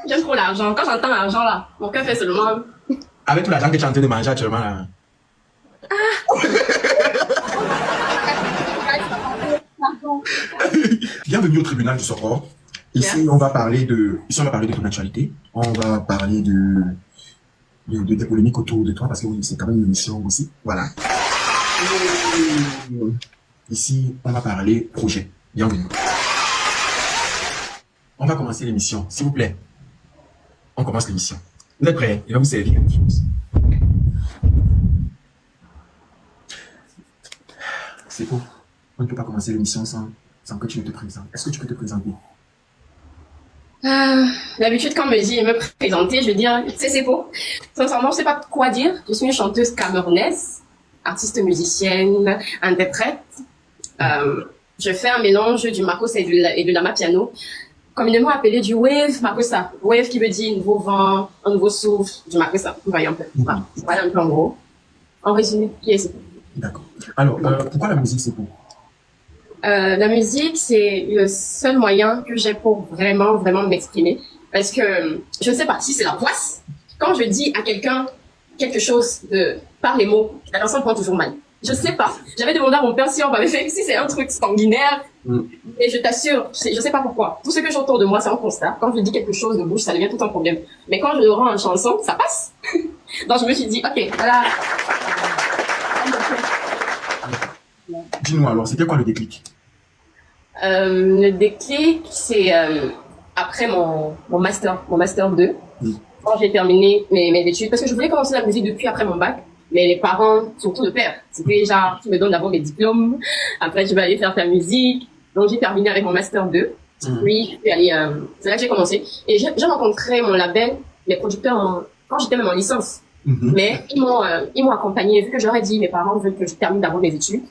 J'aime trop l'argent. Quand j'entends l'argent, là, mon cœur fait seulement... Avec tout l'argent que tu es en train de manger actuellement, là. Bienvenue au tribunal du Sokor. Ici, on va parler de ton actualité. On va parler des polémiques autour de toi, parce que oui, c'est quand même une émission aussi. Voilà. Ici, on va parler projet. Bienvenue. On va commencer l'émission, s'il vous plaît. On commence l'émission. Vous êtes prêts? Il va vous servir quelque chose. C'est faux. On ne peut pas commencer l'émission sans que tu ne te présentes. Est-ce que tu peux te présenter? D'habitude, quand on me dit me présenter, je vais dire, c'est beau. Sincèrement, je sais pas quoi dire. Je suis une chanteuse camerounaise, artiste musicienne, interprète. Je fais un mélange du makossa et de l'amapiano, communément appelé du wave makossa. Wave qui veut dire nouveau vent, un nouveau souffle, du makossa. Vous voyez un peu. Voilà un peu en gros. En résumé, qui est Seppo? D'accord. Alors, pourquoi la musique, Seppo? La musique, c'est le seul moyen que j'ai pour vraiment m'exprimer. Parce que, je ne sais pas si c'est la poisse. Quand je dis à quelqu'un quelque chose par les mots, la personne prend toujours mal. Je sais pas. J'avais demandé à mon père si on m'avait fait, si c'est un truc sanguinaire. Et je t'assure, je sais pas pourquoi. Tout ce que j'ai autour de moi, c'est un constat. Quand je dis quelque chose de bouche, ça devient tout un problème. Mais quand je le rends en chanson, ça passe. Donc je me suis dit, ok, voilà. Dis-nous alors, c'était quoi le déclic? Le déclic, c'est après mon master 2, quand j'ai terminé mes études, parce que je voulais commencer la musique depuis après mon bac, mais les parents, surtout le père, c'était genre, tu me donnes d'abord mes diplômes, après tu vas aller faire ta musique. Donc j'ai terminé avec mon master 2, puis je suis allée, c'est là que j'ai commencé, et j'ai rencontré mon label, les producteurs, quand j'étais même en licence. Mais ils m'ont accompagné, vu que je leur ai dit, mes parents veulent que je termine d'abord mes études,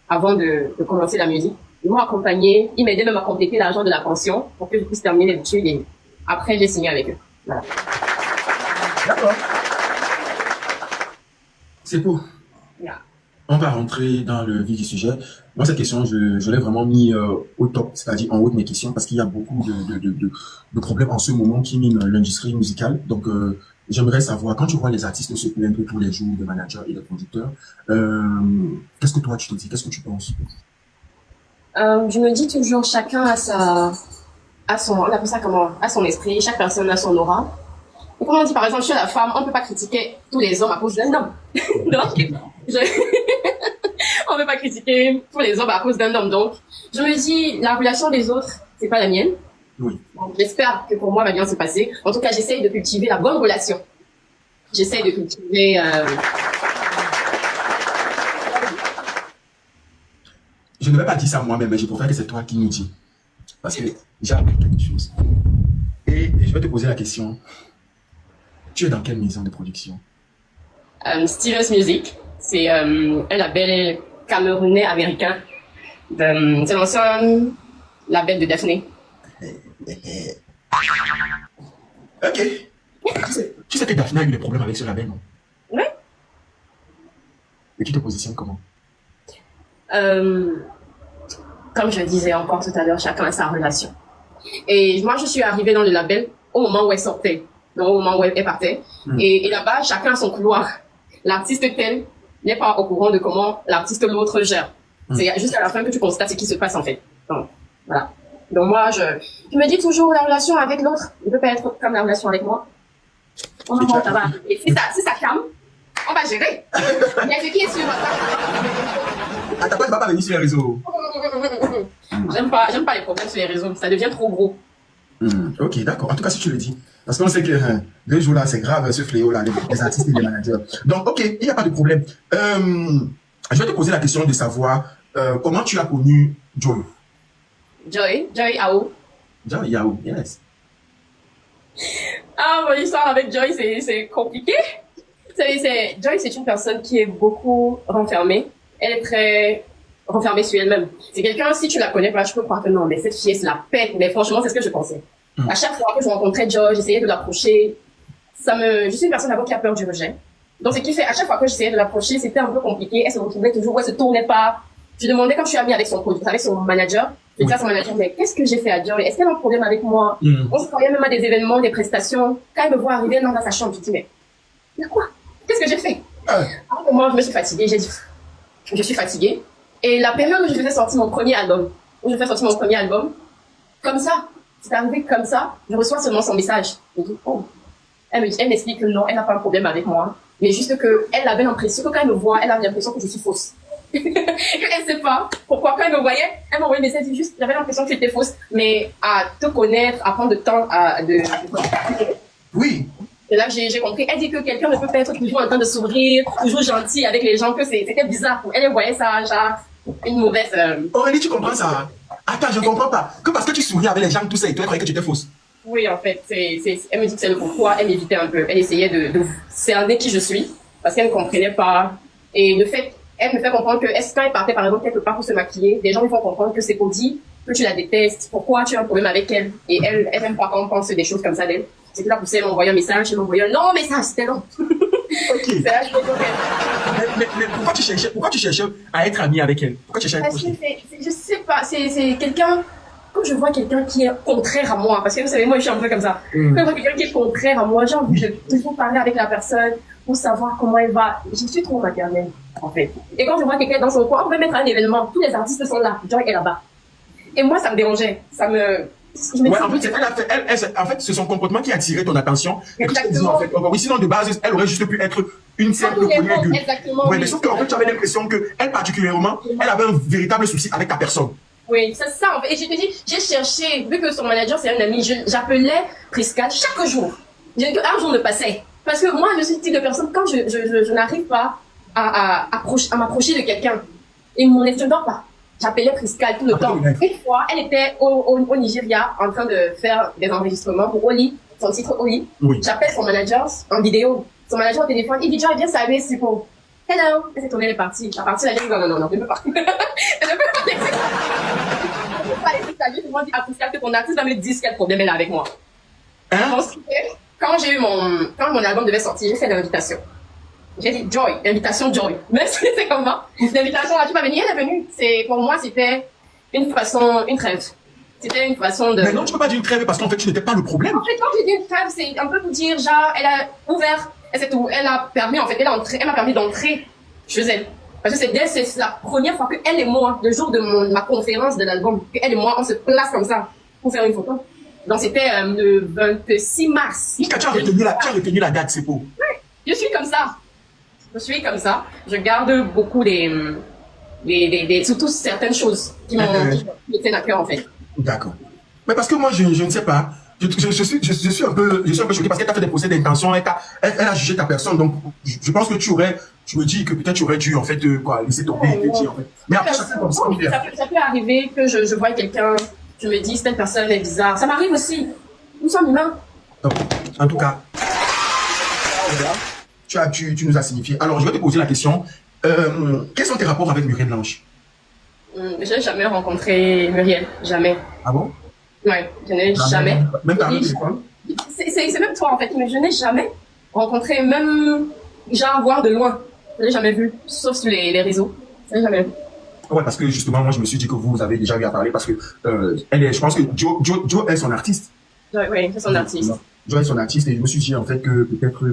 avant de commencer la musique. Ils m'ont accompagné, ils m'aidaient même à compléter l'argent de la pension pour que je puisse terminer les études, et après j'ai signé avec eux. Voilà. D'accord. C'est beau. Yeah. On va rentrer dans le vif du sujet. Moi, cette question, je l'ai vraiment mis au top, c'est-à-dire en haut de mes questions, parce qu'il y a beaucoup de problèmes en ce moment qui minent l'industrie musicale. Donc, j'aimerais savoir, quand tu vois les artistes se plaindre tous les jours, des managers et des producteurs, qu'est-ce que toi tu te dis? Qu'est-ce que tu penses? Je me dis toujours, chacun a on appelle ça comment? A son esprit, chaque personne a son aura. Et comme on dit, par exemple, chez la femme, on ne peut pas critiquer tous les hommes à cause d'un homme. Donc, on ne peut pas critiquer tous les hommes à cause d'un homme. Donc, je me dis, la relation des autres, c'est pas la mienne. Oui. Donc, j'espère que pour moi, va bien se passer. En tout cas, j'essaye de cultiver la bonne relation. J'essaye de cultiver, Je ne vais pas dire ça moi-même, mais je préfère que c'est toi qui nous dis. Parce que j'ai appris quelque chose. Et je vais te poser la question. Tu es dans quelle maison de production? Stylus Music. C'est un label camerounais américain. C'est l'ancien label de Daphné. Ok. Tu sais que Daphné a eu des problèmes avec ce label, non? Oui. Et tu te positionnes comment? Comme je disais encore tout à l'heure, chacun a sa relation. Et moi, je suis arrivée dans le label au moment où elle sortait, donc au moment où elle partait. Et là-bas, chacun a son couloir. L'artiste tel n'est pas au courant de comment l'artiste l'autre gère. C'est juste à la fin que tu constates ce qui se passe en fait. Donc, voilà. Donc moi, je me dis toujours, la relation avec l'autre ne peut pas être comme la relation avec moi. On va voir, ça va. Et si ça calme, on va gérer. Il y a ce qui est sûr. Ah, t'as pas, tu vas pas venir sur les réseaux. J'aime pas les problèmes sur les réseaux. Ça devient trop gros. Ok, d'accord. En tout cas, si tu le dis. Parce qu'on sait que 2 jours là, c'est grave, ce fléau-là, les artistes et les managers. Donc, ok, il n'y a pas de problème. Je vais te poser la question de savoir comment tu as connu Joy. Joy Ao. Joy Yao, yes. Ah, mon histoire avec Joy, c'est compliqué. Joy, c'est une personne qui est beaucoup renfermée. Elle est très renfermée sur elle-même. C'est quelqu'un, si tu la connais pas, je peux croire que non, mais cette fille, c'est la pète. Mais franchement, c'est ce que je pensais. À chaque fois que je rencontrais Joy, j'essayais de l'approcher. Je suis une personne d'abord qui a peur du rejet. Donc, ce qui fait, à chaque fois que j'essayais de l'approcher, c'était un peu compliqué. Elle se retrouvait toujours, elle se tournait pas. Je demandais, quand je suis amie avec son manager, Je dis à son manager, mais qu'est-ce que j'ai fait à Joy? Est-ce qu'elle a un problème avec moi? On se croyait même à des événements, des prestations. Quand elle me voit arriver, elle entre dans sa chambre. Je dis, mais quoi? Qu'est-ce que j'ai fait? Moi, je me suis fatiguée. J'ai dit, je suis fatiguée. Et la période où je faisais sortir mon premier album, comme ça, c'est arrivé comme ça, je reçois seulement son message. Je dis, oh. Elle m'explique que non, elle n'a pas un problème avec moi. Mais juste que elle avait l'impression que quand elle me voit, elle a l'impression que je suis fausse. Elle sait pas pourquoi quand elle me voyait, elle m'envoyait des messages juste, j'avais l'impression que j'étais fausse. Mais à te connaître, à prendre le temps Oui. c'est là que j'ai compris. Elle dit que quelqu'un ne peut pas être toujours en train de sourire, toujours gentil avec les gens, que c'était bizarre. Elle voyait ça, genre, une mauvaise... Aurélie, tu comprends ça? Attends, je ne comprends pas. Que parce que tu souriais avec les gens, tout ça, et toi, elle croyait que tu étais fausse. Oui, en fait, elle me dit que c'est le pourquoi. Elle m'évitait un peu. Elle essayait de cerner qui je suis, parce qu'elle ne comprenait pas. Et le fait, elle me fait comprendre que, quand elle partait, par exemple, quelque part pour se maquiller, des gens lui font comprendre que c'est qu'on dit que tu la détestes, pourquoi tu as un problème avec elle. Et elle n'aime pas quand on pense des choses comme ça d'elle. C'était là pour ça, elle m'envoyait un message, elle m'envoyait un long message, c'était long. Ok. C'est là que je me Mais pourquoi tu cherchais à être amie avec elle? Pourquoi tu cherchais à être Parce que proche? je sais pas, c'est quelqu'un, quand je vois quelqu'un qui est contraire à moi, parce que vous savez, moi je suis un peu comme ça. Quand je vois quelqu'un qui est contraire à moi, j'ai envie de toujours parler avec la personne pour savoir comment elle va. Je suis trop maternelle, en fait. Et quand je vois quelqu'un dans son coin, on va mettre un événement, tous les artistes sont là, Joy est là-bas. Et moi, ça me dérangeait, je me Ouais, dis, en fait, c'est son comportement qui a attiré ton attention. Exactement. En fait, oui, sinon, de base, elle aurait juste pu être une simple collègue. Exactement. Ouais, Oui. mais sauf qu'en fait, tu avais l'impression qu'elle, particulièrement, elle avait un véritable souci avec ta personne. Oui, c'est ça, en fait. Et je te dis, j'ai cherché, vu que son manager, c'est un ami, j'appelais Prisca chaque jour. Un jour ne passait. Parce que moi, je suis le type de personne, quand je n'arrive pas à m'approcher de quelqu'un, et mon esprit ne dort pas. J'appelais Prisca tout le temps. Une fois, elle était au Nigeria en train de faire des enregistrements pour Oli, son titre Oli. Oui. J'appelle son manager en vidéo. Son manager au téléphone, il dit, Joy, viens saluer, c'est pour... Hello. Elle s'est tournée, elle est partie. La partie, elle a dit, non, je ne peux pas. Je ne peux pas. Je ne peux pas laisser saluer. Moi, je dis à Prisca que ton artiste va me dire quel problème elle a avec moi. Hein? Quand quand mon album devait sortir, j'ai fait l'invitation. J'ai dit Joy, invitation Joy. Même si c'est comment, l'invitation là, tu vas venir, elle est venue. Pour moi, c'était une trêve. C'était une façon de... Mais non, tu peux pas dire une trêve parce qu'en fait, tu n'étais pas le problème. En fait, quand j'ai dit une trêve, c'est un peu pour dire, genre, elle a ouvert, elle a permis, en fait, elle m'a permis d'entrer chez elle. Parce que c'est la première fois qu'elle et moi, le jour de ma conférence de l'album, qu'elle et moi, on se place comme ça pour faire une photo. Donc c'était le 26 mars. Tu as retenu la date, c'est beau. Oui, je suis comme ça. Je garde beaucoup surtout certaines choses qui me tiennent à cœur, en fait. D'accord. Mais parce que moi, je ne sais pas. Je suis un peu choqué parce qu'elle t'a fait des procès d'intention, elle a jugé ta personne. Donc, je pense que je me dis que peut-être tu aurais dû, en fait, laisser tomber. En fait. Mais après, ça peut arriver que je vois quelqu'un, je me dis, cette personne est bizarre. Ça m'arrive aussi. Nous sommes humains. Donc, en tout cas, tu nous as signifié. Alors, je vais te poser la question. Quels sont tes rapports avec Muriel Blanche? Je n'ai jamais rencontré Muriel. Jamais. Ah bon? Ouais, je n'ai jamais. Même par le téléphone? C'est même toi, en fait. Mais je n'ai jamais rencontré, même, genre, voir de loin. Je n'ai jamais vu. Sauf sur les réseaux. Je n'ai jamais vu. Ouais, parce que justement, moi, je me suis dit que vous avez déjà eu à parler parce que je pense que Joe est son artiste. Oui, c'est son artiste. Joe est son artiste et je me suis dit en fait que peut-être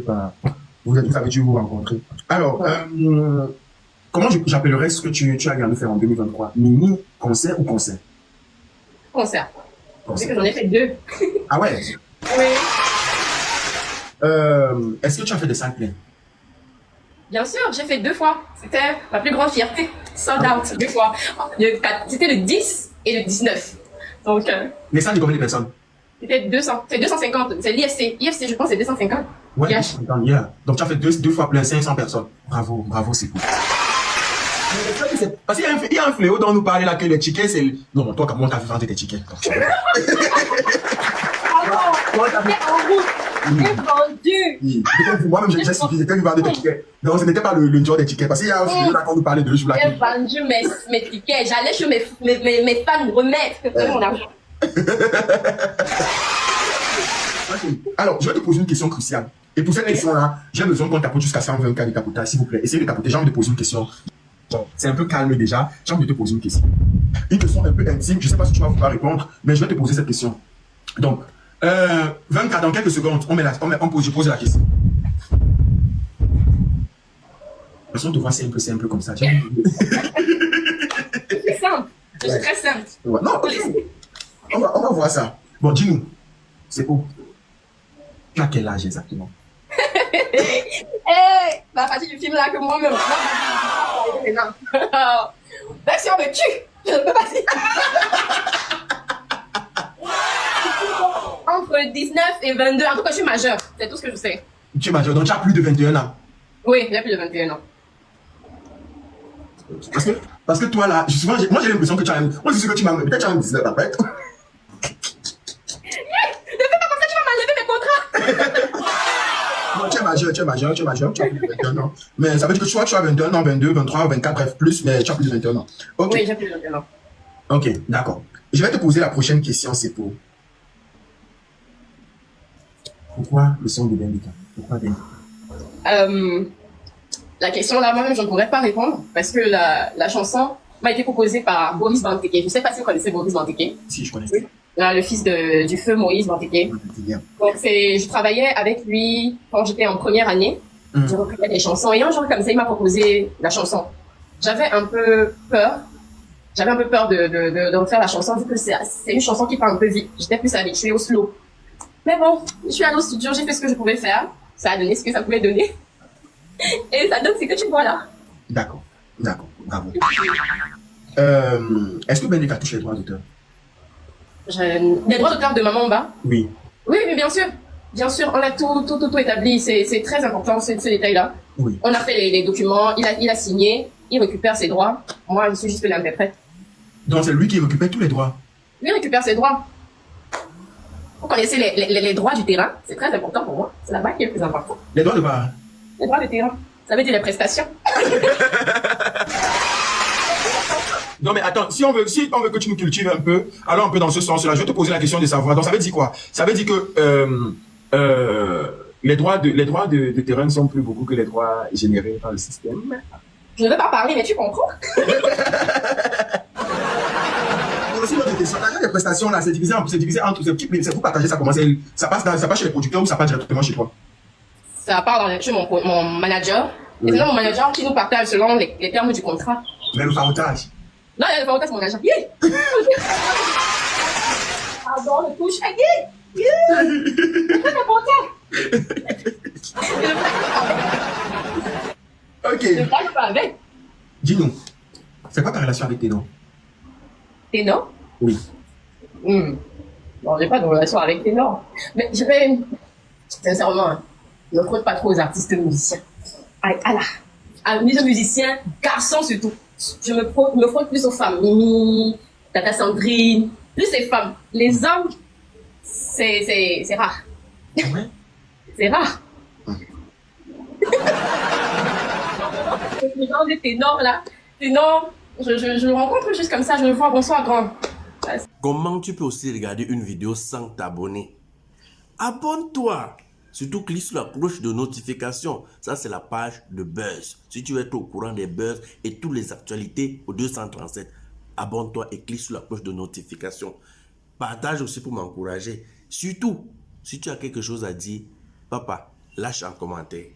vous avez dû vous rencontrer. Alors, comment j'appellerais ce que tu as regardé faire en 2023? Mini, concert ou concert? Concert. Parce que j'en ai fait 2. Ah ouais? Oui. Est-ce que tu as fait des salles pleines? Bien sûr, j'ai fait 2 fois. C'était ma plus grande fierté. Sold out 2 fois. C'était le 10 et le 19. Donc, les salles de combien de personnes? C'était 200. C'est 250. C'est l'IFC. IFC, je pense, c'est 250. Ouais, yeah. Donc, tu as fait 2 fois plein, 500 personnes. Bravo, c'est cool. Parce qu'il y a un fléau dont nous parlait là que les tickets, c'est... Non, toi, comment t'as vu vendre tes tickets? Moi-même, j'ai suffi, j'ai vu vendre des tickets. Non, ce n'était pas le genre des tickets. Parce qu'il y a un fléau là quand nous parlait de je j'ai vendu mes tickets. J'allais chez mes fans remettre mon argent. Alors, je vais te poser une question cruciale. Et pour cette question-là, j'ai besoin qu'on tapote jusqu'à 120 cas de tapotage, s'il vous plaît. Essayez de tapoter. J'ai envie de poser une question. Bon, c'est un peu calme déjà. J'ai envie de te poser une question. Une question un peu intime, je ne sais pas si tu vas pouvoir répondre, mais je vais te poser cette question. Donc, 24, dans quelques secondes, je pose la question. De toute façon, te voir, c'est un peu comme ça. C'est simple. Je suis très simple. Ouais. Non, on va voir ça. Bon, dis-nous, c'est où? Tu as quel âge exactement? La partie du film là que moi-même. Même si on me tue, je ne peux pas dire. Entre 19 et 22, en tout cas, je suis majeure. C'est tout ce que je sais. Tu es majeur, donc tu as plus de 21 ans. Oui, j'ai plus de 21 ans. Parce que toi là, souvent, moi j'ai l'impression que tu as même. Moi je suis sûr que tu m'as. Peut-être tu as même 19 après. Ne fais pas comme ça, tu vas m'enlever mes contrats. Non, tu es majeur, tu as plus de 21 ans. Mais ça veut dire que soit tu as 21 ans, 22, 23, 24, bref, plus, mais tu as plus de 21 ans. Ok. Oui, j'ai plus de 21 ans. Ok, d'accord. Je vais te poser la prochaine question, c'est pour. Pourquoi le son de Bendika? Pourquoi Bendika? La question là, moi-même, je ne pourrais pas répondre parce que la chanson m'a été proposée par Boris Banteke. Je ne sais pas si vous connaissez Boris Banteke. Si, je connais. Oui. Le fils du feu Moïse Banteke. Donc, je travaillais avec lui quand j'étais en première année. Je recrutais des chansons et un jour comme ça, il m'a proposé la chanson. J'avais un peu peur. J'avais un peu peur de refaire la chanson vu que c'est une chanson qui part un peu vite. J'étais plus habituée au slow. Mais bon, je suis allée au studio, j'ai fait ce que je pouvais faire. Ça a donné ce que ça pouvait donner. Et ça donne ce que tu vois là. D'accord, bravo. Est-ce que Bendika touche les droits d'auteur? Les droits d'auteur de Maman Mba? Oui. Oui, mais bien sûr. Bien sûr, on a tout établi. C'est très important, ce détail-là. Oui. On a fait les documents, il a signé, il récupère ses droits. Moi, je suis juste l'interprète. Donc, c'est lui qui récupère tous les droits? Lui récupère ses droits. Vous connaissez les droits du terrain? C'est très important pour moi. C'est là-bas qui est le plus important. Les droits de quoi? Les droits de terrain. Ça veut dire les prestations. Non mais attends, si on veut que tu nous cultives un peu, alors un peu dans ce sens-là, je vais te poser la question de savoir. Donc ça veut dire quoi? Ça veut dire que les droits de terrain ne sont plus beaucoup que les droits générés par le système. Je ne veux pas parler, mais tu comprends? Les prestations là, c'est divisé entre c'est vous partagez ça comment ça passe chez les producteurs ou ça passe directement chez toi? Ça part chez mon manager. Et c'est mon manager qui nous partage selon les termes du contrat. Mais le farotage? Non, le farotage, c'est mon manager. Pardon, le touche. C'est important. Ok. Je parle pas avec. Dis-nous, c'est quoi ta relation avec Ténor? Ténor? Oui. Bon, j'ai pas de relation avec Ténor. Mais je vais, sincèrement, ne frotte pas trop aux artistes musiciens. À les musiciens, garçons surtout. Je me frotte plus aux femmes. Mimi, Tata Sandrine, plus les femmes. Les hommes, c'est rare. Ouais. C'est rare. Le genre de ténor là, ténor, je le rencontre juste comme ça, je le vois, bonsoir grand. Comment tu peux aussi regarder une vidéo sans t'abonner? Abonne-toi! Surtout clique sur la cloche de notification. Ça, c'est la page de Buzz. Si tu veux être au courant des buzz et toutes les actualités au 237, abonne-toi et clique sur la cloche de notification. Partage aussi pour m'encourager. Surtout, si tu as quelque chose à dire, papa, lâche un commentaire.